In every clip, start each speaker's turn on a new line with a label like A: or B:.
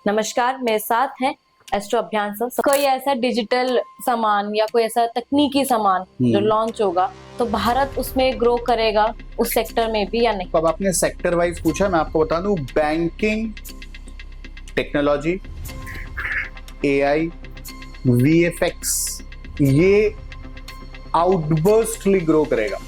A: नमस्कार, मेरे साथ हैं एस्ट्रो अभियान सर। कोई ऐसा डिजिटल सामान या कोई ऐसा तकनीकी सामान जो लॉन्च होगा तो भारत उसमें ग्रो करेगा उस सेक्टर में भी या नहीं?
B: अब आपने सेक्टर वाइज पूछा, मैं आपको बता दूं, बैंकिंग, टेक्नोलॉजी, एआई, वीएफएक्स, ये आउटबर्स्टली ग्रो करेगा।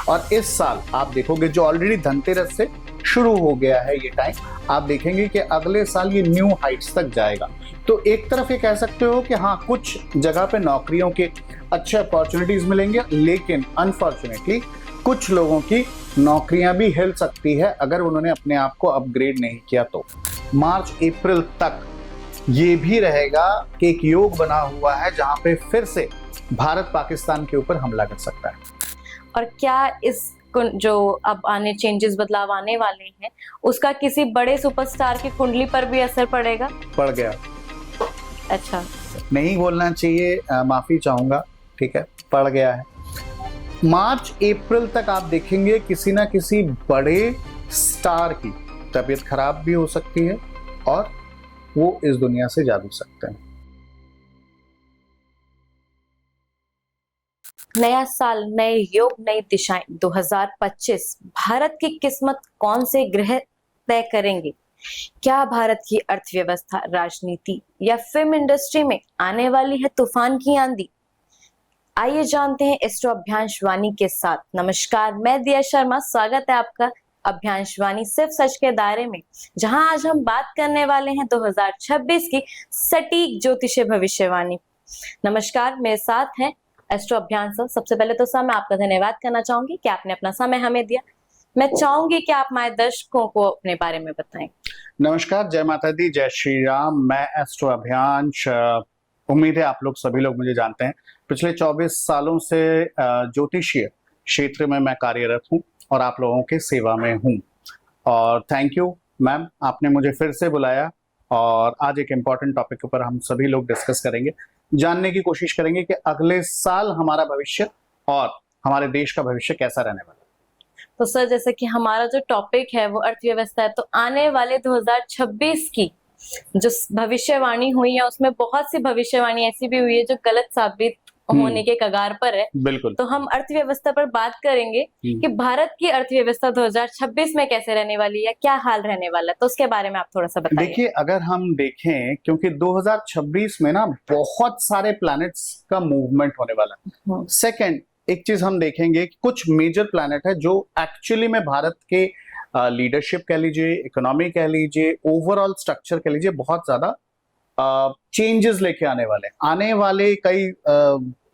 B: और इस साल आप देखोगे जो ऑलरेडी धनतेरस से शुरू हो गया है ये टाइम, आप देखेंगे कि अगले साल ये न्यू हाइट्स तक जाएगा। तो एक तरफ ये कह सकते हो कि हाँ, कुछ जगह पे नौकरियों के अच्छे अपॉर्चुनिटीज मिलेंगे, लेकिन अनफॉर्चुनेटली कुछ लोगों की नौकरियां भी हिल सकती है अगर उन्होंने अपने आप को अपग्रेड नहीं किया तो। मार्च अप्रैल तक ये भी रहेगा कि एक योग बना हुआ है जहां पे फिर से भारत पाकिस्तान के ऊपर हमला कर सकता है।
A: और क्या इस जो अब आने चेंजेस, बदलाव आने वाले हैं, उसका किसी बड़े सुपरस्टार की कुंडली पर भी असर पड़ेगा?
B: पड़ गया।
A: अच्छा,
B: नहीं बोलना चाहिए, माफी चाहूंगा, ठीक है, पड़ गया है। मार्च अप्रैल तक आप देखेंगे किसी ना किसी बड़े स्टार की तबीयत खराब भी हो सकती है और वो इस दुनिया से जा भी सकते हैं।
A: नया साल, नए योग, नई दिशाएं 2025 भारत की किस्मत कौन से ग्रह तय करेंगे? क्या भारत की अर्थव्यवस्था, राजनीति या फिल्म इंडस्ट्री में आने वाली है तूफान की आंधी? आइए जानते हैं एस्ट्रो अभ्यांशवाणी के साथ। नमस्कार, मैं दिया शर्मा, स्वागत है आपका अभ्यांशवाणी सिर्फ सच के दायरे में, जहां आज हम बात करने वाले हैं 2026 की सटीक ज्योतिषीय भविष्यवाणी। नमस्कार, मेरे साथ हैं एस्ट्रो अभियान सर। सबसे पहले तो सर मैं आपका धन्यवाद करना चाहूंगी कि आपने अपना समय हमें दिया। मैं चाहूंगी कि आप हमारे दर्शकों को अपने बारे में बताएं।
B: नमस्कार, जय माता दी, जय श्री राम। मैं एस्ट्रो अभियान, उम्मीद है आप लोग सभी लोग मुझे जानते हैं। पिछले 24 सालों से ज्योतिषीय क्षेत्र में मैं कार्यरत हूं और आप लोगों के सेवा में हूं। और थैंक यू मैम, आपने मुझे फिर से बुलाया और आज एक इम्पॉर्टेंट टॉपिक के ऊपर हम सभी लोग डिस्कस करेंगे, जानने की कोशिश करेंगे कि अगले साल हमारा भविष्य और हमारे देश का भविष्य कैसा रहने वाला है।
A: तो सर, जैसे कि हमारा जो टॉपिक है वो अर्थव्यवस्था है, तो आने वाले 2026 की जो भविष्यवाणी हुई है उसमें बहुत सी भविष्यवाणी ऐसी भी हुई है जो गलत साबित होने के कगार पर है।
B: बिल्कुल।
A: तो हम अर्थव्यवस्था पर बात करेंगे कि भारत की अर्थव्यवस्था 2026 में कैसे रहने वाली है, क्या हाल रहने वाला है, तो उसके बारे में आप थोड़ा सा बताइए।
B: देखिए, अगर हम देखें, क्योंकि 2026 में ना बहुत सारे प्लैनेट्स का मूवमेंट होने वाला है। सेकंड, एक चीज हम देखेंगे कि कुछ मेजर प्लैनेट है जो एक्चुअली में भारत के लीडरशिप कह लीजिए, इकोनॉमी कह लीजिए, ओवरऑल स्ट्रक्चर कह लीजिए, बहुत ज्यादा चेंजेस लेके आने वाले हैं। आने वाले कई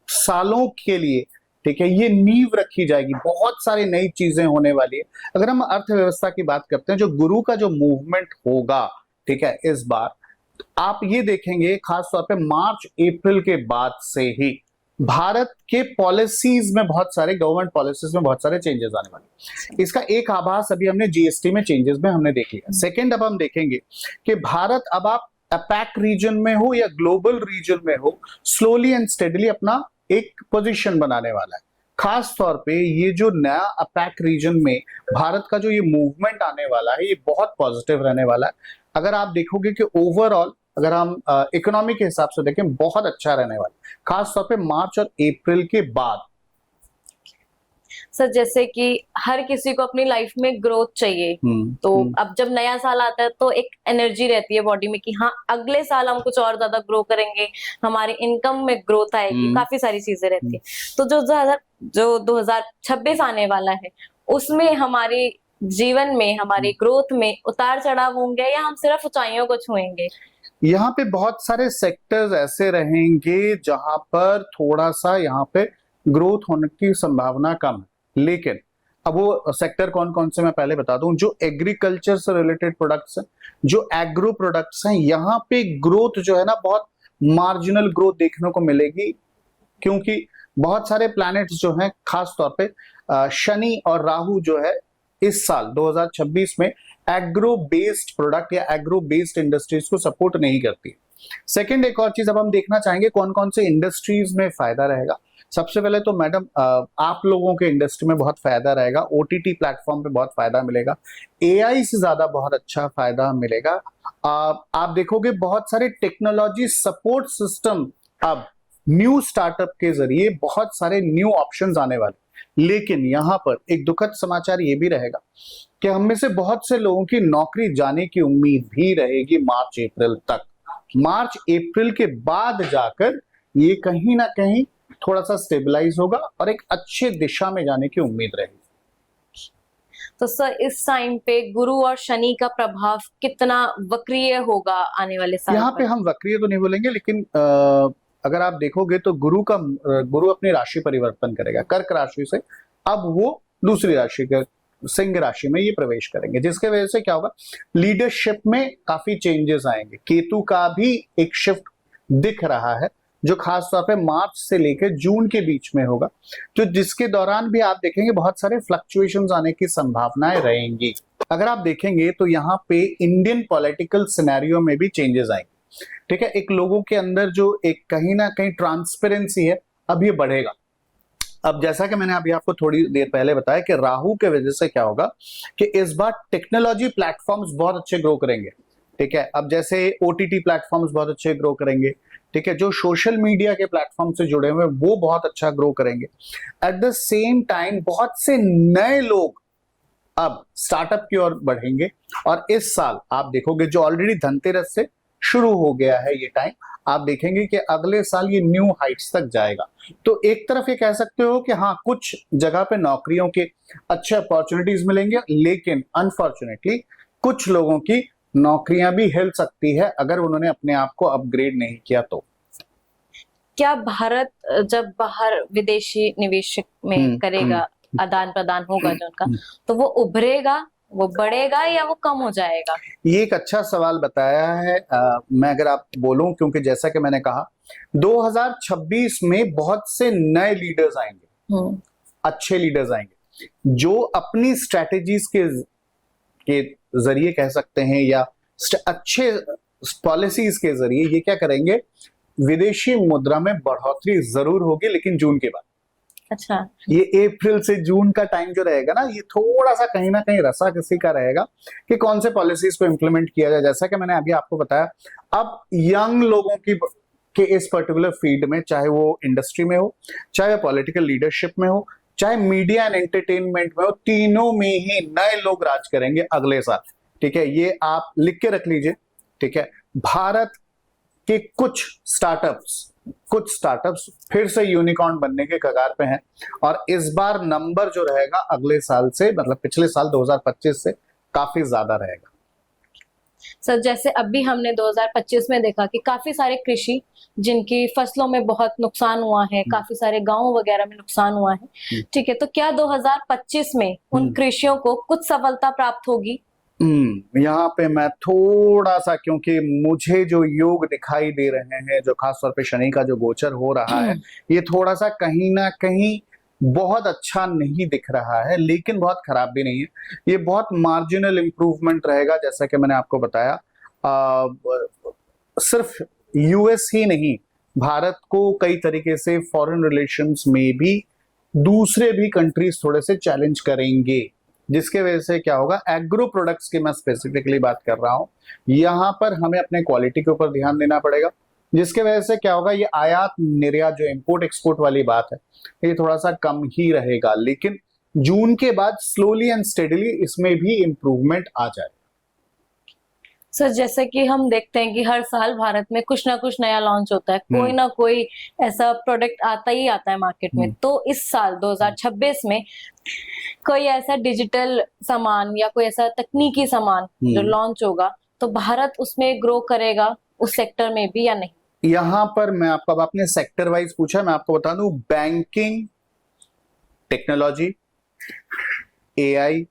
B: सालों के लिए, ठीक है, ये नींव रखी जाएगी, बहुत सारी नई चीजें होने वाली है। अगर हम अर्थव्यवस्था की बात करते हैं, जो गुरु का जो मूवमेंट होगा, ठीक है, इस बार आप ये देखेंगे खासतौर पे मार्च अप्रैल के बाद से ही भारत के पॉलिसीज में, बहुत सारे गवर्नमेंट पॉलिसीज में बहुत सारे चेंजेस आने वाले। इसका एक आभास अभी हमने जीएसटी में चेंजेस में हमने देख लिया। सेकेंड, अब हम देखेंगे कि भारत, अब आप अपेक रीजन में हो या ग्लोबल रीजन में हो, स्लोली एंड स्टेडली अपना एक पोजीशन बनाने वाला है। खास तौर पे ये जो नया अपेक रीजन में भारत का जो ये मूवमेंट आने वाला है, ये बहुत पॉजिटिव रहने वाला है। अगर आप देखोगे कि ओवरऑल अगर हम इकोनॉमी के हिसाब से देखें, बहुत अच्छा रहने वाला है, खास तौर पे मार्च और अप्रैल के बाद।
A: सर, जैसे कि हर किसी को अपनी लाइफ में ग्रोथ चाहिए, तो अब जब नया साल आता है तो एक एनर्जी रहती है बॉडी में कि हाँ, अगले साल हम कुछ और ज्यादा ग्रो करेंगे, हमारी इनकम में ग्रोथ आएगी, काफी सारी चीजें रहती है। तो जो 2026 आने वाला है उसमें हमारी जीवन में, हमारी ग्रोथ में उतार चढ़ाव होंगे या हम सिर्फ ऊंचाइयों को छुएंगे?
B: यहाँ पे बहुत सारे सेक्टर्स ऐसे रहेंगे जहां पर थोड़ा सा यहाँ पे ग्रोथ होने की संभावना कम है, लेकिन अब वो सेक्टर कौन कौन से मैं पहले बता दूं। जो एग्रीकल्चर से रिलेटेड प्रोडक्ट्स हैं, जो एग्रो प्रोडक्ट्स हैं, यहाँ पे ग्रोथ जो है ना, बहुत मार्जिनल ग्रोथ देखने को मिलेगी, क्योंकि बहुत सारे प्लैनेट्स जो हैं, खास तौर पे शनि और राहु जो है, इस साल 2026 में एग्रो बेस्ड प्रोडक्ट या एग्रो बेस्ड इंडस्ट्रीज को सपोर्ट नहीं करती। सेकंड, एक और चीज अब हम देखना चाहेंगे, कौन कौन से इंडस्ट्रीज में फायदा रहेगा। सबसे पहले तो मैडम आप लोगों के इंडस्ट्री में बहुत फायदा रहेगा, ओटीटी प्लेटफॉर्म पे बहुत फायदा मिलेगा, एआई से ज्यादा बहुत अच्छा फायदा मिलेगा। आप देखोगे बहुत सारे टेक्नोलॉजी सपोर्ट सिस्टम अब न्यू स्टार्टअप के जरिए बहुत सारे न्यू ऑप्शंस आने वाले। लेकिन यहाँ पर एक दुखद समाचार ये भी रहेगा कि हम में से बहुत से लोगों की नौकरी जाने की उम्मीद भी रहेगी मार्च अप्रैल तक। मार्च अप्रैल के बाद जाकर ये कहीं ना कहीं थोड़ा सा स्टेबलाइज होगा और एक अच्छे दिशा में जाने की उम्मीद रहेगी।
A: तो सर इस टाइम पे गुरु और शनि का प्रभाव कितना वक्रीय होगा आने वाले साल
B: यहाँ पे हम वक्रीय तो नहीं बोलेंगे, लेकिन अगर आप देखोगे तो गुरु अपनी राशि परिवर्तन करेगा कर्क राशि से, अब वो दूसरी राशि के सिंह राशि में ये प्रवेश करेंगे, जिसके वजह से क्या होगा, लीडरशिप में काफी चेंजेस आएंगे। केतु का भी एक शिफ्ट दिख रहा है जो खास तौर पे मार्च से लेकर जून के बीच में होगा, तो जिसके दौरान भी आप देखेंगे बहुत सारे फ्लक्चुएशंस आने की संभावनाएं रहेंगी। अगर आप देखेंगे तो यहाँ पे इंडियन पॉलिटिकल सिनेरियो में भी चेंजेस आएंगे। ठीक है, एक लोगों के अंदर जो एक कहीं ना कहीं ट्रांसपेरेंसी है अब ये बढ़ेगा। अब जैसा कि मैंने अभी आपको थोड़ी देर पहले बताया कि राहु के वजह से क्या होगा कि इस बार टेक्नोलॉजी प्लेटफॉर्म्स बहुत अच्छे ग्रो करेंगे। ठीक है, अब जैसे ओटीटी प्लेटफॉर्म्स बहुत अच्छे ग्रो करेंगे। ठीक है, जो सोशल मीडिया के प्लेटफॉर्म से जुड़े हुए वो बहुत अच्छा ग्रो करेंगे। एट द सेम टाइम बहुत से नए लोग अब स्टार्टअप की ओर बढ़ेंगे और इस साल आप देखोगे जो ऑलरेडी धनतेरस से शुरू हो गया है ये टाइम, आप देखेंगे कि अगले साल ये न्यू हाइट्स तक जाएगा। तो एक तरफ ये कह सकते हो कि हाँ कुछ जगह पे नौकरियों के अच्छे अपॉर्चुनिटीज मिलेंगे, लेकिन अनफॉर्चुनेटली कुछ लोगों की नौकरियां भी हिल सकती है अगर उन्होंने अपने आप को अपग्रेड नहीं किया तो।
A: क्या भारत जब बाहर विदेशी निवेशक में करेगा आदान प्रदान होगा जो उनका, तो वो उभरेगा, वो बढ़ेगा या वो कम हो जाएगा?
B: ये एक अच्छा सवाल बताया है। मैं अगर आप बोलूं, क्योंकि जैसा कि मैंने कहा 2026 में बहुत से नए लीडर्स आएंगे, अच्छे लीडर्स आएंगे जो अपनी स्ट्रेटेजीज के जरिए कह सकते हैं या अच्छे पॉलिसीज के जरिए ये क्या करेंगे, विदेशी मुद्रा में बढ़ोतरी जरूर होगी, लेकिन जून के बाद।
A: अच्छा,
B: ये अप्रैल से जून का टाइम जो रहेगा ना, ये थोड़ा सा कहीं ना कहीं रसाकसी का रहेगा कि कौन से पॉलिसीज को इंप्लीमेंट किया जाए। जैसा कि मैंने अभी आपको बताया, अब यंग लोगों की के इस पर्टिकुलर फील्ड में, चाहे वो इंडस्ट्री में हो, चाहे पॉलिटिकल लीडरशिप में हो, चाहे मीडिया एंड एंटरटेनमेंट में हो, तीनों में ही नए लोग राज करेंगे अगले साल। ठीक है, ये आप लिख के रख लीजिए। ठीक है, भारत के कुछ स्टार्टअप्स फिर से यूनिकॉर्न बनने के कगार पे हैं और इस बार नंबर जो रहेगा अगले साल से, मतलब पिछले साल 2025 से काफी ज्यादा रहेगा।
A: सर जैसे अभी हमने 2025 में देखा कि काफी सारे कृषि जिनकी फसलों में बहुत नुकसान हुआ है, काफी सारे गांव वगैरह में नुकसान हुआ है। ठीक है, तो क्या 2025 में उन कृषियों को कुछ सफलता प्राप्त होगी?
B: यहाँ पे मैं थोड़ा सा, क्योंकि मुझे जो योग दिखाई दे रहे हैं, जो खासतौर पे शनि का जो गोचर हो रहा है, ये थोड़ा सा कहीं ना कहीं बहुत अच्छा नहीं दिख रहा है, लेकिन बहुत खराब भी नहीं है। ये बहुत मार्जिनल इंप्रूवमेंट रहेगा। जैसा कि मैंने आपको बताया, सिर्फ यूएस ही नहीं, भारत को कई तरीके से फॉरेन रिलेशंस में भी दूसरे भी कंट्रीज थोड़े से चैलेंज करेंगे, जिसके वजह से क्या होगा, एग्रो प्रोडक्ट्स की मैं स्पेसिफिकली बात कर रहा हूं, यहां पर हमें अपने क्वालिटी के ऊपर ध्यान देना पड़ेगा, जिसके वजह से क्या होगा, ये आयात निर्यात जो इंपोर्ट एक्सपोर्ट वाली बात है, ये थोड़ा सा कम ही रहेगा। लेकिन जून के बाद स्लोली एंड स्टेडली इसमें भी इंप्रूवमेंट आ जाए।
A: सर जैसे कि हम देखते हैं कि हर साल भारत में कुछ ना कुछ नया लॉन्च होता है, कोई ना कोई ऐसा प्रोडक्ट आता ही आता है मार्केट में। तो इस साल 2026 में कोई ऐसा डिजिटल सामान या कोई ऐसा तकनीकी सामान जो लॉन्च होगा, तो भारत उसमें ग्रो करेगा उस सेक्टर में भी या नहीं?
B: यहां पर मैं आपको, अब आपने सेक्टर वाइज पूछा, मैं आपको बता दूं, बैंकिंग टेक्नोलॉजी, एआई,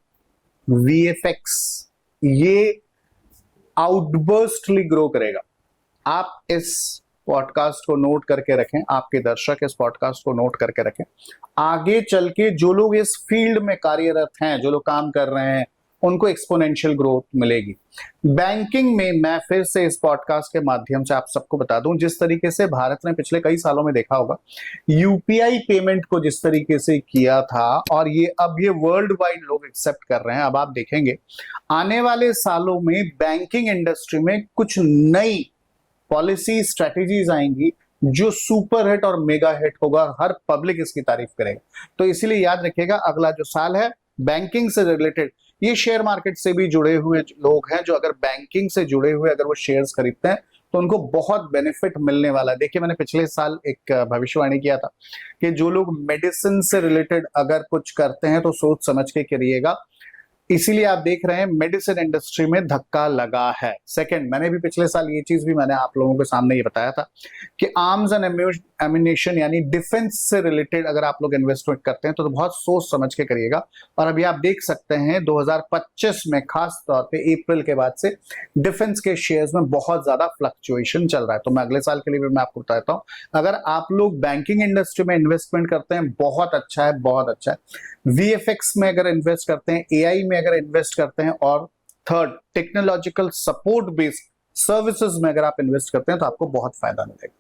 B: वीएफएक्स, ये आउटबर्स्टली ग्रो करेगा। आप इस पॉडकास्ट को नोट करके रखें, आपके दर्शक इस पॉडकास्ट को नोट करके रखें। आगे चल के जो लोग इस फील्ड में कार्यरत हैं, जो लोग काम कर रहे हैं, उनको एक्सपोनेंशियल ग्रोथ मिलेगी। बैंकिंग में मैं फिर से इस पॉडकास्ट के माध्यम से आप सबको बता दूं, जिस तरीके से भारत ने पिछले कई सालों में देखा होगा यूपीआई पेमेंट को जिस तरीके से किया था, और ये अब ये वर्ल्ड वाइड लोग एक्सेप्ट कर रहे हैं। अब आप देखेंगे आने वाले सालों में बैंकिंग इंडस्ट्री में कुछ नई पॉलिसी स्ट्रेटेजीज आएंगी जो सुपर हिट और मेगा हिट होगा, हर पब्लिक इसकी तारीफ करेगा। तो इसीलिए याद रखिएगा, अगला जो साल है बैंकिंग से रिलेटेड, ये शेयर मार्केट से भी जुड़े हुए लोग हैं जो अगर बैंकिंग से जुड़े हुए अगर वो शेयर्स खरीदते हैं तो उनको बहुत बेनिफिट मिलने वाला है। देखिए, मैंने पिछले साल एक भविष्यवाणी किया था कि जो लोग मेडिसिन से रिलेटेड अगर कुछ करते हैं तो सोच समझ के करिएगा। इसीलिए आप देख रहे हैं मेडिसिन इंडस्ट्री में धक्का लगा है। सेकंड, मैंने भी पिछले साल ये चीज भी मैंने आप लोगों के सामने ये बताया था कि आर्म्स एंड एम्यूनिशन यानी डिफेंस से रिलेटेड अगर आप लोग इन्वेस्टमेंट करते हैं तो बहुत सोच समझ के करिएगा। और अभी आप देख सकते हैं 2025 में खास तौर पे अप्रैल के बाद से डिफेंस के शेयर्स में बहुत ज्यादा फ्लक्चुएशन चल रहा है। तो मैं अगले साल के लिए भी मैं आपको बताता हूँ, अगर आप लोग बैंकिंग इंडस्ट्री में इन्वेस्टमेंट करते हैं बहुत अच्छा है, बहुत अच्छा है। वीएफएक्स में अगर इन्वेस्ट करते हैं, एआई में अगर इन्वेस्ट करते हैं, और third technological support based services में अगर आप इन्वेस्ट करते हैं तो आपको बहुत फायदा मिलेगा।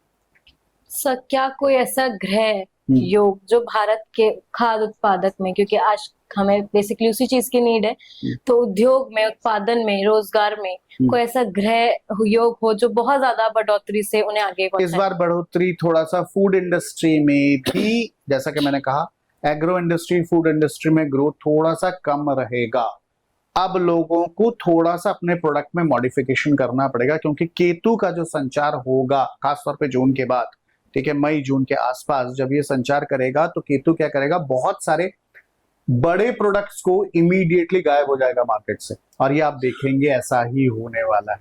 A: सर, क्या कोई ऐसा ग्रह योग जो भारत के खाद्य उत्पादक में, क्योंकि आज हमें बेसिकली उसी चीज की नीड है, तो उद्योग में, उत्पादन में, रोजगार में कोई ऐसा ग्रह योग हो जो बहुत ज्यादा बढ़ोतरी से उन्हें आगे
B: इस बार बढ़ोतरी थोड़ा सा फूड इंडस्ट्री में भी, जैसा कि मैंने कहा एग्रो इंडस्ट्री, फूड इंडस्ट्री में ग्रोथ थोड़ा सा कम रहेगा। अब लोगों को थोड़ा सा अपने प्रोडक्ट में मॉडिफिकेशन करना पड़ेगा, क्योंकि केतु का जो संचार होगा खासतौर पे जून के बाद, ठीक है, मई जून के आसपास जब ये संचार करेगा तो केतु क्या करेगा, बहुत सारे बड़े प्रोडक्ट्स को इमीडिएटली गायब हो जाएगा मार्केट से। और ये आप देखेंगे ऐसा ही होने वाला है।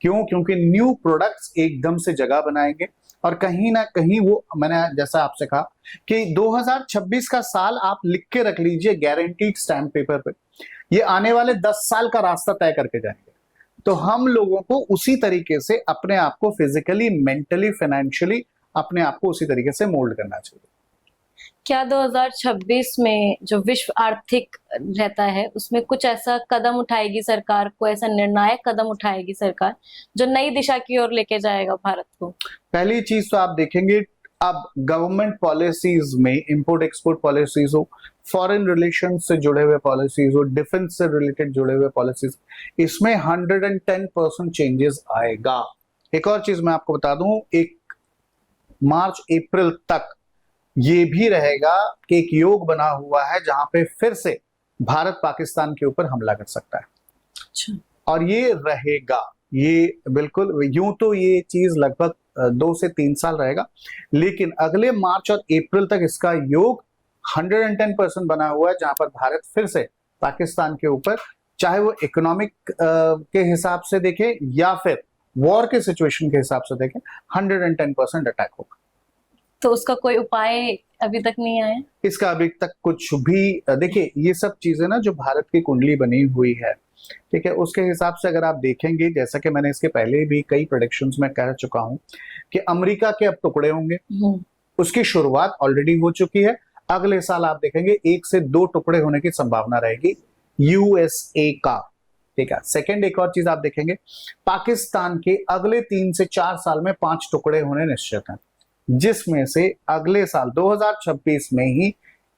B: क्यों? क्योंकि न्यू प्रोडक्ट्स एकदम से जगह बनाएंगे, और कहीं ना कहीं वो, मैंने जैसा आपसे कहा कि 2026 का साल आप लिख के रख लीजिए गारंटीड स्टैम्प पेपर पे, ये आने वाले 10 साल का रास्ता तय करके जाएंगे। तो हम लोगों को उसी तरीके से अपने आप को फिजिकली, मेंटली, फाइनेंशियली अपने आप को उसी तरीके से मोल्ड करना चाहिए।
A: क्या 2026 में जो विश्व आर्थिक रहता है उसमें कुछ ऐसा कदम उठाएगी सरकार, को ऐसा निर्णायक कदम उठाएगी सरकार जो नई दिशा की ओर लेके जाएगा भारत को?
B: पहली चीज तो आप देखेंगे अब गवर्नमेंट पॉलिसीज में, इंपोर्ट एक्सपोर्ट पॉलिसीज हो, फॉरेन रिलेशन से जुड़े हुए पॉलिसीज हो, डिफेंस से रिलेटेड जुड़े हुए पॉलिसीज, इसमें 110% चेंजेस आएगा। एक और चीज मैं आपको बता दूं, एक मार्च अप्रैल तक ये भी रहेगा कि एक योग बना हुआ है जहां पे फिर से भारत पाकिस्तान के ऊपर हमला कर सकता है।
A: अच्छा।
B: और ये रहेगा, ये बिल्कुल यूं तो ये चीज लगभग 2 से 3 साल रहेगा, लेकिन अगले मार्च और अप्रैल तक इसका योग 110% बना हुआ है, जहां पर भारत फिर से पाकिस्तान के ऊपर, चाहे वो इकोनॉमिक के हिसाब से देखे या फिर वॉर के सिचुएशन के हिसाब से देखें, 110% अटैक होगा।
A: तो उसका कोई उपाय अभी तक नहीं आया?
B: इसका अभी तक कुछ भी, देखिए ये सब चीजें ना जो भारत की कुंडली बनी हुई है, ठीक है, उसके हिसाब से अगर आप देखेंगे, जैसा कि मैंने इसके पहले भी कई प्रेडिक्शंस में कह चुका हूं कि अमेरिका के अब टुकड़े होंगे, उसकी शुरुआत ऑलरेडी हो चुकी है। अगले साल आप देखेंगे 1 से 2 टुकड़े होने की संभावना रहेगी यूएसए का, ठीक है। सेकंड, एक और चीज आप देखेंगे, पाकिस्तान के अगले 3 से 4 साल में 5 टुकड़े होने निश्चित हैं, जिसमें से अगले साल 2026 में ही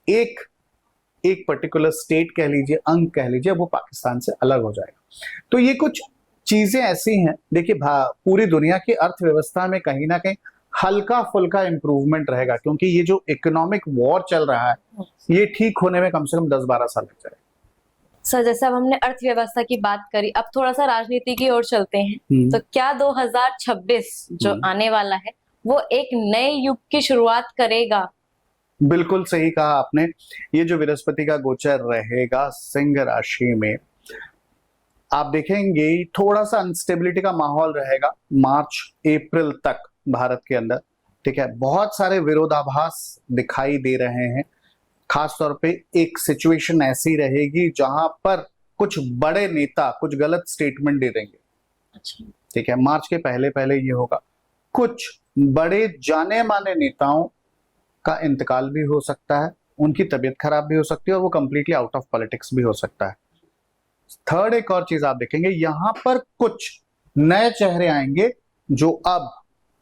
B: एक पर्टिकुलर स्टेट कह लीजिए, अंग कह लीजिए, वो पाकिस्तान से अलग हो जाएगा। तो ये कुछ चीजें ऐसी हैं, देखिए पूरी दुनिया की अर्थव्यवस्था में कहीं ना कहीं हल्का फुल्का इंप्रूवमेंट रहेगा, क्योंकि ये जो इकोनॉमिक वॉर चल रहा है ये ठीक होने में कम से कम 10-12 साल लग जाएगा।
A: सर, जैसे अब हमने अर्थव्यवस्था की बात करी, अब थोड़ा सा राजनीति की ओर चलते हैं। तो क्या 2026 जो आने वाला है वो एक नए युग की शुरुआत करेगा?
B: बिल्कुल सही कहा आपने। ये जो बृहस्पति का गोचर रहेगा सिंह राशि में, आप देखेंगे थोड़ा सा अनस्टेबिलिटी का माहौल रहेगा मार्च अप्रैल तक भारत के अंदर, ठीक है। बहुत सारे विरोधाभास दिखाई दे रहे हैं, खासतौर पे एक सिचुएशन ऐसी रहेगी जहां पर कुछ बड़े नेता कुछ गलत स्टेटमेंट दे देंगे।
A: अच्छा।
B: ठीक है, मार्च के पहले पहले ये होगा। कुछ बड़े जाने माने नेताओं का इंतकाल भी हो सकता है, उनकी तबीयत खराब भी हो सकती है, और वो कंप्लीटली आउट ऑफ पॉलिटिक्स भी हो सकता है। थर्ड एक और चीज आप देखेंगे, यहां पर कुछ नए चेहरे आएंगे जो अब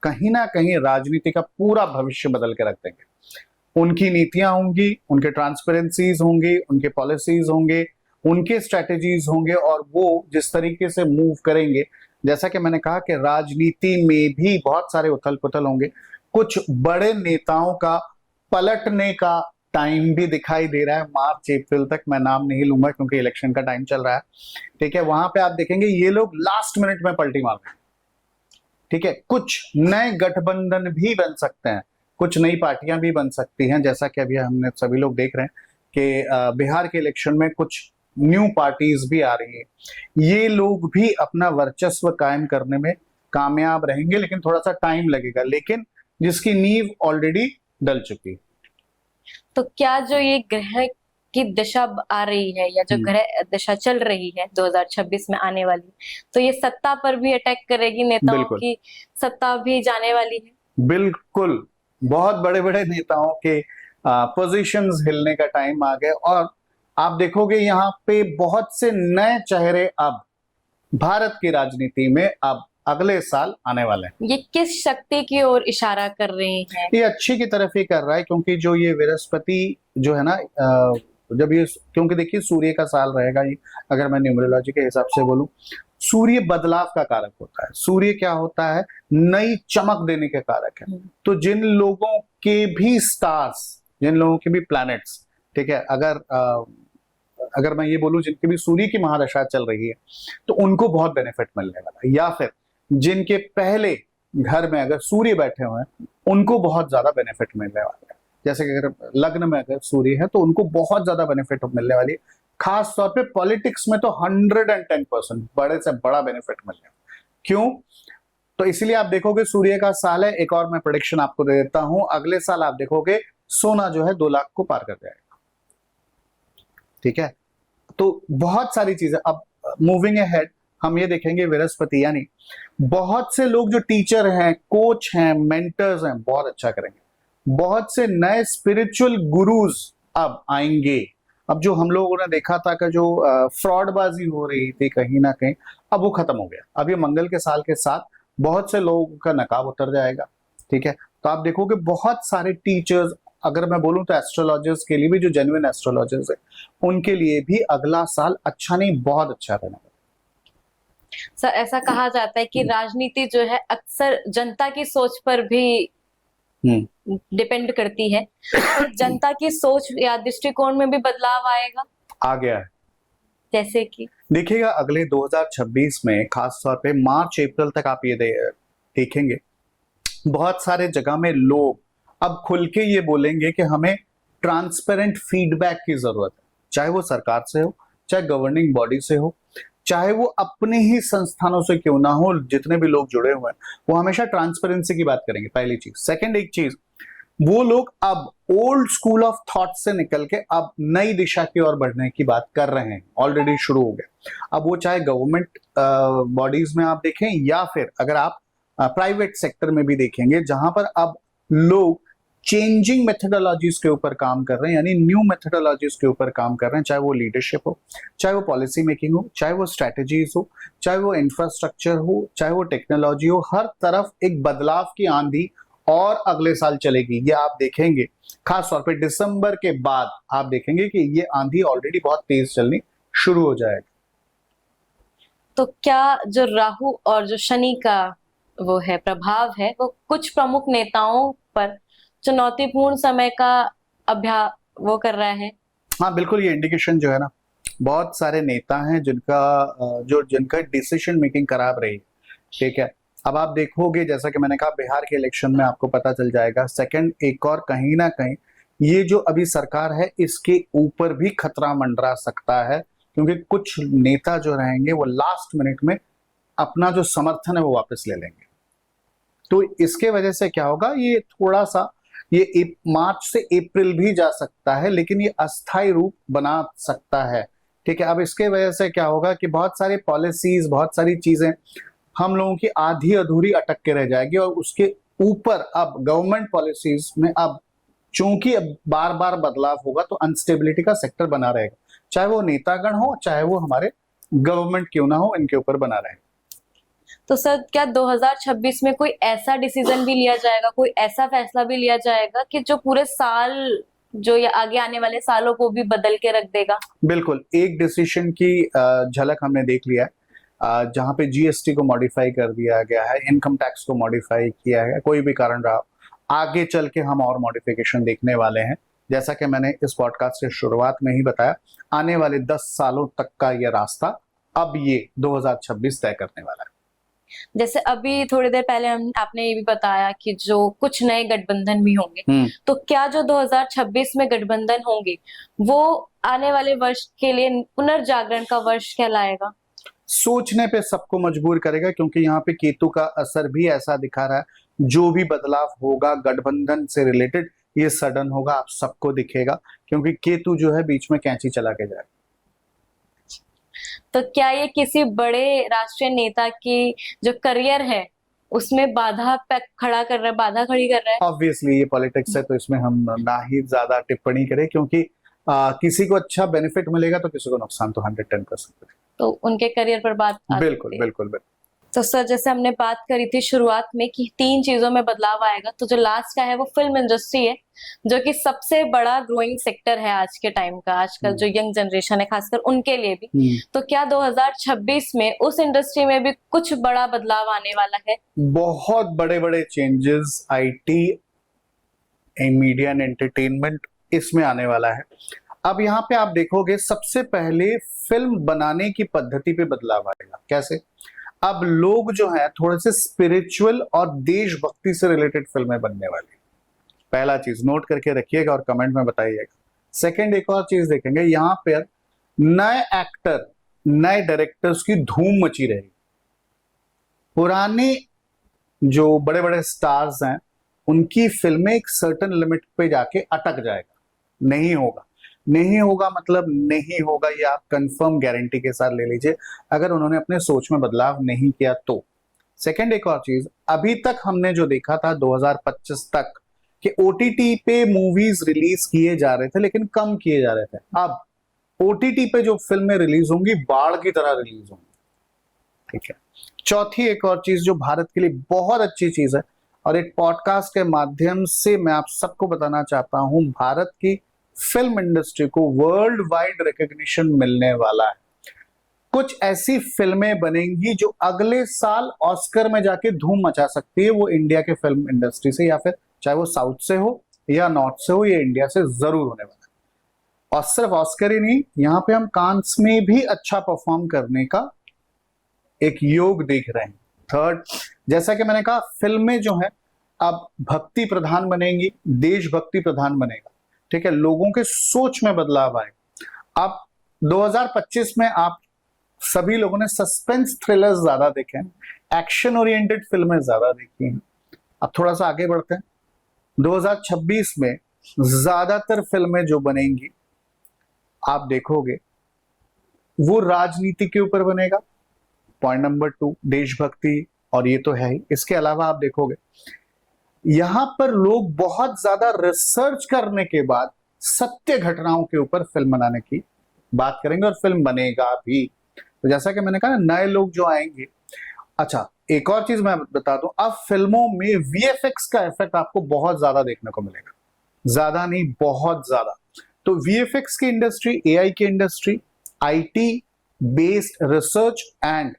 B: कहीं ना कहीं राजनीति का पूरा भविष्य बदल के रख देंगे। उनकी नीतियां होंगी, उनके ट्रांसपेरेंसीज होंगी, उनके पॉलिसीज होंगे, उनके स्ट्रेटेजीज होंगे, और वो जिस तरीके से मूव करेंगे, जैसा कि मैंने कहा कि राजनीति में भी बहुत सारे उथल पुथल होंगे। कुछ बड़े नेताओं का पलटने का टाइम भी दिखाई दे रहा है, मार्च अप्रैल तक। मैं नाम नहीं लूंगा क्योंकि इलेक्शन का टाइम चल रहा है, ठीक है। वहां पे आप देखेंगे ये लोग लास्ट मिनट में पलटी मार रहे हैं, ठीक है। कुछ नए गठबंधन भी बन सकते हैं, कुछ नई पार्टियां भी बन सकती हैं, जैसा कि अभी हमने सभी लोग देख रहे हैं कि बिहार के इलेक्शन में कुछ न्यू पार्टीज भी आ रही है। ये लोग भी अपना वर्चस्व कायम करने में कामयाब रहेंगे, लेकिन थोड़ा सा टाइम लगेगा, लेकिन जिसकी नींव ऑलरेडी डल चुकी है।
A: तो क्या जो ये ग्रह की दिशा आ रही है, या जो ग्रह दिशा चल रही है 2026 में आने वाली, तो ये सत्ता पर भी अटैक करेगी, नेताओं
B: बिल्कुल।
A: की सत्ता भी जाने वाली है?
B: बिल्कुल, बहुत बड़े बड़े नेताओं के पोजीशंस हिलने का टाइम आ गया, और आप देखोगे यहाँ पे बहुत से नए चेहरे अब भारत की राजनीति में अब अगले साल आने वाले हैं।
A: ये किस शक्ति की ओर इशारा कर रही है?
B: ये अच्छी की तरफ ही कर रहा है, क्योंकि जो ये बृहस्पति जो है ना, जब ये, क्योंकि देखिए सूर्य का साल रहेगा ये, अगर मैं न्यूमरोलॉजी के हिसाब से बोलूं, सूर्य बदलाव का कारक होता है। सूर्य क्या होता है? नई चमक देने के कारक है। तो जिन लोगों के भी स्टार्स, जिन लोगों के भी प्लैनेट्स, ठीक है, अगर मैं ये बोलूं जिनकी भी सूर्य की महादशा चल रही है, तो उनको बहुत बेनिफिट मिलने वाला है। या फिर जिनके पहले घर में अगर सूर्य बैठे हुए हैं, उनको बहुत ज्यादा बेनिफिट मिलने वाला है। जैसे कि अगर लग्न में अगर सूर्य है तो उनको बहुत ज्यादा बेनिफिट मिलने वाली है। खास तौर पे पॉलिटिक्स में तो 110% बड़े से बड़ा बेनिफिट मिलने वाला है। क्यों? तो इसलिए आप देखोगे सूर्य का साल है। एक और मैं प्रेडिक्शन आपको दे देता हूं, अगले साल आप देखोगे सोना जो है 2 लाख को पार कर जाएगा, ठीक है। तो बहुत सारी चीजें अब मूविंग अहेड हम ये देखेंगे, बृहस्पति यानी बहुत से लोग जो टीचर हैं, कोच हैं, मेंटर्स हैं, बहुत अच्छा करेंगे। बहुत से नए स्पिरिचुअल गुरुज अब आएंगे। अब जो हम लोगों ने देखा था कि जो फ्रॉडबाजी हो रही थी कहीं ना कहीं, अब वो खत्म हो गया। अब ये मंगल के साल के साथ बहुत से लोगों का नकाब उतर जाएगा, ठीक है। तो आप देखोगे बहुत सारे टीचर्स, अगर मैं बोलूं तो एस्ट्रोलॉजर्स के लिए भी, जो जेन्युइन एस्ट्रोलॉजर्स है, उनके लिए भी अगला साल अच्छा नहीं, बहुत अच्छा रहने वाला।
A: सर, ऐसा कहा जाता है कि राजनीति जो है अक्सर जनता की सोच पर भी डिपेंड करती है। तो जनता की सोच या दृष्टिकोण में भी बदलाव आएगा?
B: आ गया है।
A: जैसे कि
B: देखिएगा अगले 2026 में, खास तौर पे मार्च अप्रैल तक आप ये देखेंगे, बहुत सारे जगह में लोग अब खुल के ये बोलेंगे कि हमें ट्रांसपेरेंट फीडबैक की जरूरत है। चाहे वो सरकार से हो, चाहे गवर्निंग बॉडी से हो, चाहे वो अपने ही संस्थानों से क्यों ना हो, जितने भी लोग जुड़े हुए हैं वो हमेशा ट्रांसपेरेंसी की बात करेंगे, पहली चीज। सेकंड एक चीज, वो लोग अब ओल्ड स्कूल ऑफ थॉट से निकल के अब नई दिशा की ओर बढ़ने की बात कर रहे हैं, ऑलरेडी शुरू हो गया। अब वो चाहे गवर्नमेंट बॉडीज में आप देखें, या फिर अगर आप प्राइवेट सेक्टर में भी देखेंगे, जहां पर अब लोग चेंजिंग मेथोडोलॉजीज के ऊपर काम कर रहे हैं, यानी न्यू मेथोडोलॉजीज के ऊपर काम कर रहे हैं। चाहे वो लीडरशिप हो, चाहे वो पॉलिसी मेकिंग हो, चाहे वो स्ट्रेटेजीज हो, चाहे वो इंफ्रास्ट्रक्चर हो, चाहे वो टेक्नोलॉजी हो, हर तरफ एक बदलाव की आंधी और अगले साल चलेगी। ये आप देखेंगे, खास तौर पे दिसंबर के बाद आप देखेंगे कि ये आंधी ऑलरेडी बहुत तेज चलनी शुरू हो जाएगी।
A: तो क्या जो राहु और जो शनि का वो है प्रभाव है, वो कुछ प्रमुख नेताओं पर चुनौतीपूर्ण समय का वो कर रहा है?
B: हाँ बिल्कुल, ये इंडिकेशन जो है ना, बहुत सारे नेता हैं जिनका डिसीजन मेकिंग खराब रही, ठीक है। अब आप देखोगे, जैसा कि मैंने कहा, बिहार के इलेक्शन में आपको पता चल जाएगा। सेकंड, एक और कहीं ना कहीं ये जो अभी सरकार है, इसके ऊपर भी खतरा मंडरा सकता है, क्योंकि कुछ नेता जो रहेंगे वो लास्ट मिनट में अपना जो समर्थन है वो वापस ले लेंगे। तो इसके वजह से क्या होगा, ये थोड़ा सा ये मार्च से अप्रैल भी जा सकता है, लेकिन ये अस्थायी रूप बना सकता है, ठीक है। अब इसके वजह से क्या होगा कि बहुत सारी पॉलिसीज, बहुत सारी चीजें हम लोगों की आधी अधूरी अटक के रह जाएगी, और उसके ऊपर अब गवर्नमेंट पॉलिसीज में अब चूंकि अब बार बार बदलाव होगा, तो अनस्टेबिलिटी का सेक्टर बना रहेगा, चाहे वो नेतागण हो, चाहे वो हमारे गवर्नमेंट क्यों ना हो इनके ऊपर बना रहे।
A: तो सर क्या 2026 में कोई ऐसा डिसीजन भी लिया जाएगा, कोई ऐसा फैसला भी लिया जाएगा कि जो पूरे साल, जो ये आगे आने वाले सालों को भी बदल के रख देगा?
B: बिल्कुल, एक डिसीजन की झलक हमने देख लिया है, जहां पे जीएसटी को मॉडिफाई कर दिया गया है, इनकम टैक्स को मॉडिफाई किया है, कोई भी कारण रहा, आगे चल के हम और मॉडिफिकेशन देखने वाले हैं। जैसा कि मैंने इस पॉडकास्ट के शुरुआत में ही बताया, आने वाले 10 सालों तक का ये रास्ता अब ये 2026 तय करने वाला है।
A: जैसे अभी थोड़ी देर पहले आपने ये भी बताया कि जो कुछ नए गठबंधन भी होंगे, तो क्या जो 2026 में गठबंधन होंगे वो आने वाले वर्ष के लिए पुनर्जागरण का वर्ष कहलाएगा?
B: सोचने पे सबको मजबूर करेगा, क्योंकि यहाँ पे केतु का असर भी ऐसा दिखा रहा है, जो भी बदलाव होगा गठबंधन से रिलेटेड ये सडन होगा, आप सबको दिखेगा, क्योंकि केतु जो है बीच में कैंची चला के जाएगा।
A: तो क्या ये किसी बड़े राष्ट्रीय नेता की जो करियर है उसमें बाधा खड़ा कर रहा है, बाधा खड़ी कर रहा है?
B: ऑब्वियसली ये पॉलिटिक्स है, तो इसमें हम ना ही ज्यादा टिप्पणी करें, क्योंकि किसी को अच्छा बेनिफिट मिलेगा तो किसी को नुकसान तो 110%।
A: तो उनके करियर पर बात
B: बिल्कुल बिल्कुल बिल्कुल।
A: तो सर जैसे हमने बात करी थी शुरुआत में कि 3 चीजों में बदलाव आएगा, तो जो लास्ट का है वो फिल्म इंडस्ट्री है, जो कि सबसे बड़ा ग्रोइंग सेक्टर है आज के टाइम का, आजकल जो यंग जनरेशन है खासकर उनके लिए भी। तो क्या 2026 में उस इंडस्ट्री में भी कुछ बड़ा बदलाव आने वाला है?
B: बहुत बड़े बड़े changes IT, media and entertainment इसमें आने वाला है। अब यहाँ पे आप देखोगे सबसे पहले फिल्म बनाने की पद्धति पे बदलाव आएगा। कैसे? अब लोग जो है थोड़े से स्पिरिचुअल और देशभक्ति से रिलेटेड फिल्में बनने वाली। पहला चीज नोट करके रखिएगा और कमेंट में बताइएगा। सेकंड, एक और चीज देखेंगे, यहाँ पर नए एक्टर, नए डायरेक्टर्स की धूम मची रहेगी। पुराने जो बड़े बड़े स्टार्स हैं उनकी फिल्में एक सर्टेन लिमिट पे जाके अटक जाएगा, नहीं होगा। नहीं होगा मतलब नहीं होगा, ये आप कंफर्म गारंटी के साथ ले लीजिए, अगर उन्होंने अपने सोच में बदलाव नहीं किया तो। सेकंड, एक और चीज, अभी तक हमने जो देखा था 2025 तक कि ओटीटी पे मूवीज रिलीज किए जा रहे थे, लेकिन कम किए जा रहे थे। अब ओटीटी पे जो फिल्में रिलीज होंगी बाढ़ की तरह रिलीज होंगी। ठीक है। चौथी एक और चीज जो भारत के लिए बहुत अच्छी चीज है, और एक पॉडकास्ट के माध्यम से मैं आप सबको बताना चाहता हूं, भारत की फिल्म इंडस्ट्री को वर्ल्ड वाइड रिकॉग्निशन मिलने वाला है। कुछ ऐसी फिल्में बनेंगी जो अगले साल ऑस्कर में जाके धूम मचा सकती है, वो इंडिया के फिल्म इंडस्ट्री से, या फिर चाहे वो साउथ से हो या नॉर्थ से हो, ये इंडिया से जरूर होने वाला है। और सिर्फ ऑस्कर ही नहीं, यहाँ पे हम कांस में भी अच्छा परफॉर्म करने का एक योग देख रहे हैं। थर्ड, जैसा कि मैंने कहा, फिल्में जो है अब भक्ति प्रधान बनेंगी, देशभक्ति प्रधान बनेगा। ठीक है, लोगों के सोच में बदलाव आएगा। अब 2025 में आप सभी लोगों ने सस्पेंस थ्रिलर्स ज्यादा देखे हैं, एक्शन ओरिएंटेड फिल्में ज्यादा देखी हैं। अब थोड़ा सा आगे बढ़ते हैं, 2026 में ज्यादातर फिल्में जो बनेंगी आप देखोगे वो राजनीति के ऊपर बनेगा। पॉइंट नंबर 2, देशभक्ति, और ये तो है ही। इसके अलावा आप देखोगे यहां पर लोग बहुत ज्यादा रिसर्च करने के बाद सत्य घटनाओं के ऊपर फिल्म बनाने की बात करेंगे, और फिल्म बनेगा भी। तो जैसा कि मैंने कहा ना, नए लोग जो आएंगे। अच्छा, एक और चीज मैं बता दूं, अब फिल्मों में वीएफएक्स का इफेक्ट आपको बहुत ज्यादा देखने को मिलेगा, ज्यादा नहीं बहुत ज्यादा। तो वीएफएक्स की इंडस्ट्री, एआई की industry, IT based research and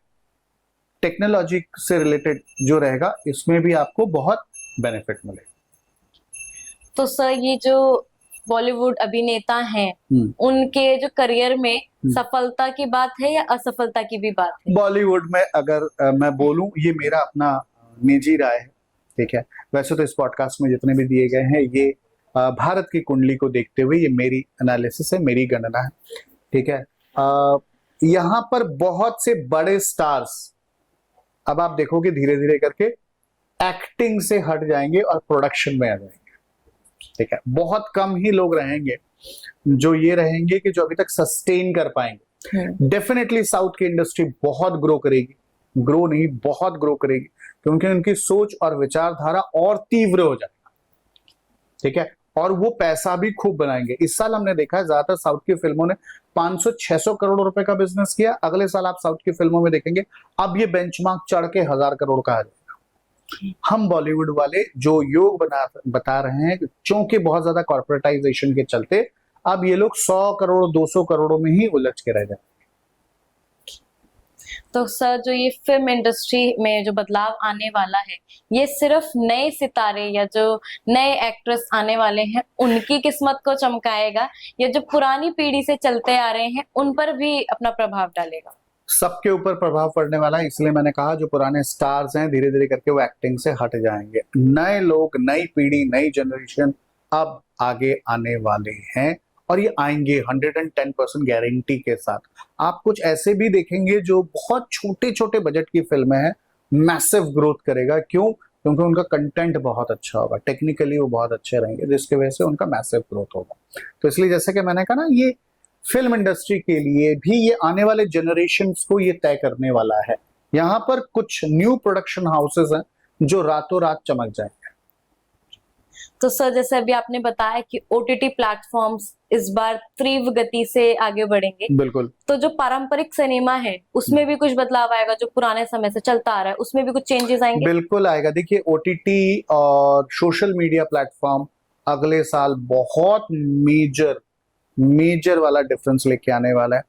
B: technology से रिलेटेड जो रहेगा, इसमें भी आपको बहुत बेनिफिट मिलेगा।
A: तो सर ये जो बॉलीवुड अभिनेता हैं, उनके जो करियर में सफलता की बात है या असफलता की भी बात है?
B: बॉलीवुड में अगर मैं बोलूं, ये मेरा अपना निजी राय है। ठीक है, वैसे तो इस पॉडकास्ट में जितने भी दिए गए हैं ये भारत की कुंडली को देखते हुए ये मेरी एनालिसिस है, मेरी गणना है। ठीक है, यहाँ पर बहुत से बड़े स्टार्स अब आप देखोगे धीरे धीरे करके एक्टिंग से हट जाएंगे और प्रोडक्शन में आ जाएंगे। ठीक है, बहुत कम ही लोग रहेंगे जो ये रहेंगे कि जो अभी तक सस्टेन कर पाएंगे। डेफिनेटली साउथ की इंडस्ट्री बहुत ग्रो करेगी, ग्रो नहीं बहुत ग्रो करेगी, क्योंकि उनकी सोच और विचारधारा और तीव्र हो जाएगा। ठीक है, और वो पैसा भी खूब बनाएंगे। इस साल हमने देखा है ज्यादातर साउथ की फिल्मों ने 500-600 करोड़ रुपए का बिजनेस किया। अगले साल आप साउथ की फिल्मों में देखेंगे अब ये बेंचमार्क चढ़ के 1000 करोड़ का आ जाएगा। हम बॉलीवुड वाले जो योग बता रहे हैं, क्योंकि बहुत ज्यादा कॉर्पोरेटाइजेशन के चलते अब ये लोग 100 करोड़ 200 करोड़ों में ही उलझ के रह जाए।
A: तो सर, जो ये फिल्म इंडस्ट्री में जो बदलाव आने वाला है, ये सिर्फ नए सितारे या जो नए एक्ट्रेस आने वाले हैं उनकी किस्मत को चमकाएगा, या जो पुरानी पीढ़ी से चलते आ रहे हैं उन पर भी अपना प्रभाव डालेगा?
B: सबके ऊपर प्रभाव पड़ने वाला है। इसलिए मैंने कहा जो पुराने स्टार्स हैं धीरे धीरे करके वो एक्टिंग से हट जाएंगे। नए लोग, नई पीढ़ी, नई जनरेशन अब आगे आने वाले हैं और ये आएंगे 110% गारंटी के साथ। आप कुछ ऐसे भी देखेंगे जो बहुत छोटे छोटे बजट की फिल्में हैं, मैसिव ग्रोथ करेगा। क्यों? क्योंकि उनका कंटेंट बहुत अच्छा होगा, टेक्निकली वो बहुत अच्छे रहेंगे, जिसकी वजह से उनका मैसिव ग्रोथ होगा। तो इसलिए जैसे कि मैंने कहा ना, ये फिल्म इंडस्ट्री के लिए भी ये आने वाले जनरेशन्स को ये तय करने वाला है। यहाँ पर कुछ न्यू प्रोडक्शन हाउसेस हैं जो रातों रात चमक जाएंगे।
A: तो सर, जैसे अभी आपने बताया कि ओटीटी प्लेटफॉर्म्स इस बार तीव्र गति से आगे बढ़ेंगे,
B: बिल्कुल।
A: तो जो पारंपरिक सिनेमा है उसमें भी कुछ बदलाव आएगा? जो पुराने समय से चलता आ रहा है उसमें भी कुछ चेंजेस आएंगे?
B: बिल्कुल आएगा। देखिए, ओटीटी और सोशल मीडिया प्लेटफॉर्म अगले साल बहुत मेजर वाला डिफरेंस लेके आने वाला है।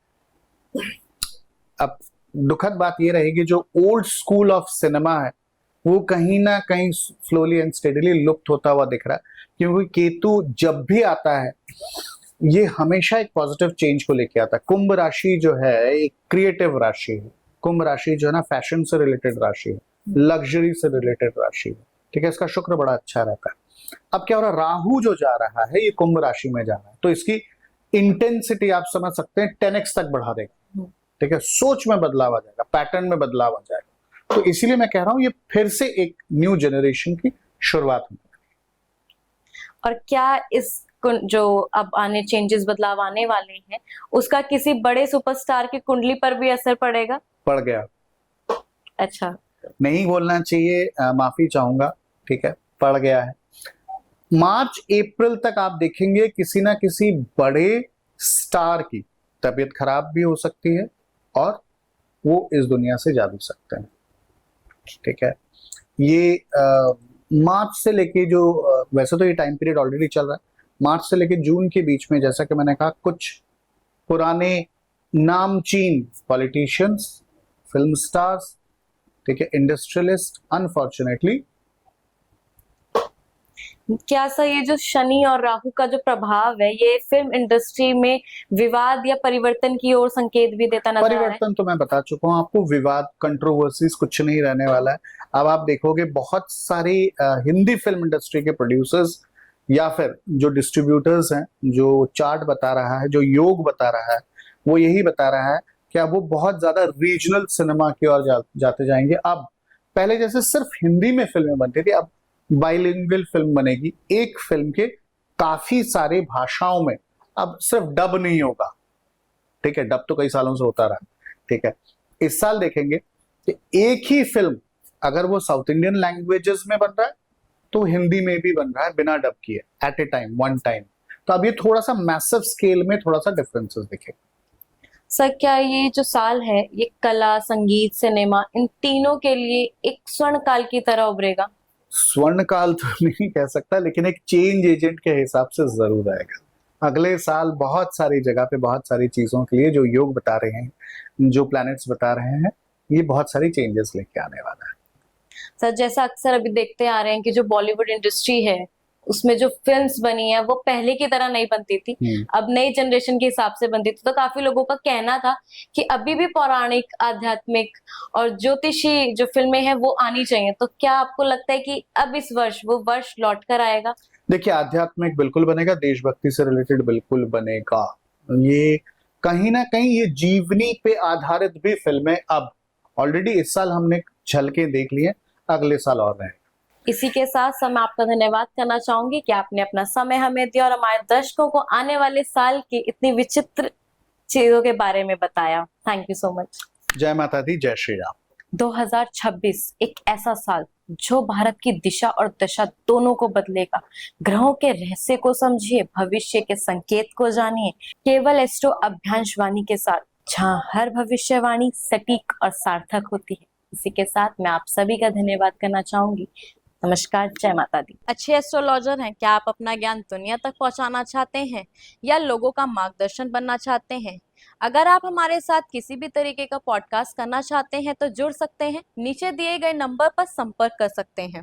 B: अब दुखद बात ये रहेगी, जो ओल्ड स्कूल ऑफ सिनेमा है वो कहीं ना कहीं स्लोली एंड स्टेडीली लुप्त होता हुआ दिख रहा है। क्योंकि केतु जब भी आता है ये हमेशा एक पॉजिटिव चेंज को लेके आता है। कुंभ राशि जो है एक क्रिएटिव राशि है। कुंभ राशि जो है ना, फैशन से रिलेटेड राशि है, लग्जरी से रिलेटेड राशि है। ठीक है, इसका शुक्र बड़ा अच्छा रहता है। अब क्या हो रहा है, राहु जो जा रहा है ये कुंभ राशि में जा रहा है, तो इसकी इंटेंसिटी आप समझ सकते हैं 10x तक बढ़ा देगा। ठीक है, सोच में बदलाव आ जाएगा, पैटर्न में बदलाव आ जाएगा। तो इसीलिए मैं कह रहा हूं ये फिर से एक न्यू जनरेशन की शुरुआत है।
A: और क्या इस जो अब आने चेंजेस, बदलाव आने वाले हैं, उसका किसी बड़े सुपरस्टार की कुंडली पर भी असर पड़ेगा?
B: पड़ गया।
A: अच्छा,
B: नहीं बोलना चाहिए, माफी चाहूंगा। ठीक है, पड़ गया है। मार्च अप्रैल तक आप देखेंगे किसी ना किसी बड़े स्टार की तबीयत खराब भी हो सकती है और वो इस दुनिया से जा भी सकते हैं। ठीक है, ये मार्च से लेके जो वैसे तो ये टाइम पीरियड ऑलरेडी चल रहा है, मार्च से लेके जून के बीच में, जैसा कि मैंने कहा, कुछ पुराने नामचीन पॉलिटिशियंस, फिल्म स्टार्स, ठीक है, इंडस्ट्रियलिस्ट, अनफॉर्चुनेटली।
A: क्या सर, ये जो शनि और राहु का जो प्रभाव है ये फिल्म इंडस्ट्री में विवाद या परिवर्तन की ओर संकेत भी देता नजर आ रहा है?
B: परिवर्तन तो मैं बता चुका हूं आपको, विवाद, कंट्रोवर्सीज कुछ नहीं रहने वाला है। अब आप देखोगे बहुत सारी हिंदी फिल्म इंडस्ट्री के प्रोड्यूसर्स या फिर जो डिस्ट्रीब्यूटर्स हैं, जो चार्ट बता रहा है, जो योग बता रहा है, वो यही बता रहा है कि अब वो बहुत ज्यादा रीजनल सिनेमा की ओर जाते जाएंगे। अब पहले जैसे सिर्फ हिंदी में फिल्में बनती थी, अब बाइलिंगुअल फिल्म बनेगी। एक फिल्म के काफी सारे भाषाओं में, अब सिर्फ डब नहीं होगा। ठीक है, डब तो कई सालों से होता रहा। ठीक है, इस साल देखेंगे कि एक ही फिल्म अगर वो साउथ इंडियन लैंग्वेजेस में बन रहा है तो हिंदी में भी बन रहा है बिना डब किए, at a time, one time. तो अब ये थोड़ा सा मैसिव स्केल में थोड़ा सा डिफरेंसेस दिखे।
A: सर, क्या ये जो साल है ये कला, संगीत, सिनेमा, इन तीनों के लिए एक स्वर्ण काल की तरह उभरेगा?
B: स्वर्ण काल तो नहीं कह सकता, लेकिन एक चेंज एजेंट के हिसाब से जरूर आएगा। अगले साल बहुत सारी जगह पे बहुत सारी चीजों के लिए जो योग बता रहे हैं, जो प्लैनेट्स बता रहे हैं, ये बहुत सारी चेंजेस लेके आने वाला है।
A: सर, जैसा अक्सर अभी देखते आ रहे हैं कि जो बॉलीवुड इंडस्ट्री है उसमें जो फिल्म्स बनी है वो पहले की तरह नहीं बनती थी, अब नई जनरेशन के हिसाब से बनती थी। तो काफी लोगों का कहना था कि अभी भी पौराणिक, आध्यात्मिक और ज्योतिषी जो फिल्में हैं वो आनी चाहिए। तो क्या आपको लगता है कि अब इस वर्ष वो वर्ष लौट कर आएगा?
B: देखिए, आध्यात्मिक बिल्कुल बनेगा, देशभक्ति से रिलेटेड बिल्कुल बनेगा। ये कहीं ना कहीं ये जीवनी पे आधारित भी फिल्में अब ऑलरेडी इस साल हमने झलकें देख ली है, अगले साल और रहेंगे।
A: इसी के साथ मैं आपका धन्यवाद करना चाहूंगी कि आपने अपना समय हमें दिया और हमारे दर्शकों को आने वाले साल की इतनी विचित्र चीजों के बारे में बताया। Thank you so much.
B: जय माता दी, जय श्री राम।
A: 2026 एक ऐसा साल जो भारत की दिशा और दशा दोनों को बदलेगा। ग्रहों के रहस्य को समझिए, भविष्य के संकेत को जानिए, केवल एस्ट्रो अभ्यांशवाणी के साथ, जहां हर भविष्यवाणी सटीक और सार्थक होती है। इसी के साथ मैं आप सभी का धन्यवाद करना चाहूंगी। नमस्कार, जय माता दी। अच्छे एस्ट्रोलॉजर हैं, क्या आप अपना ज्ञान दुनिया तक पहुंचाना चाहते हैं या लोगों का मार्गदर्शन बनना चाहते हैं? अगर आप हमारे साथ किसी भी तरीके का पॉडकास्ट करना चाहते हैं तो जुड़ सकते हैं, नीचे दिए गए नंबर पर संपर्क कर सकते हैं।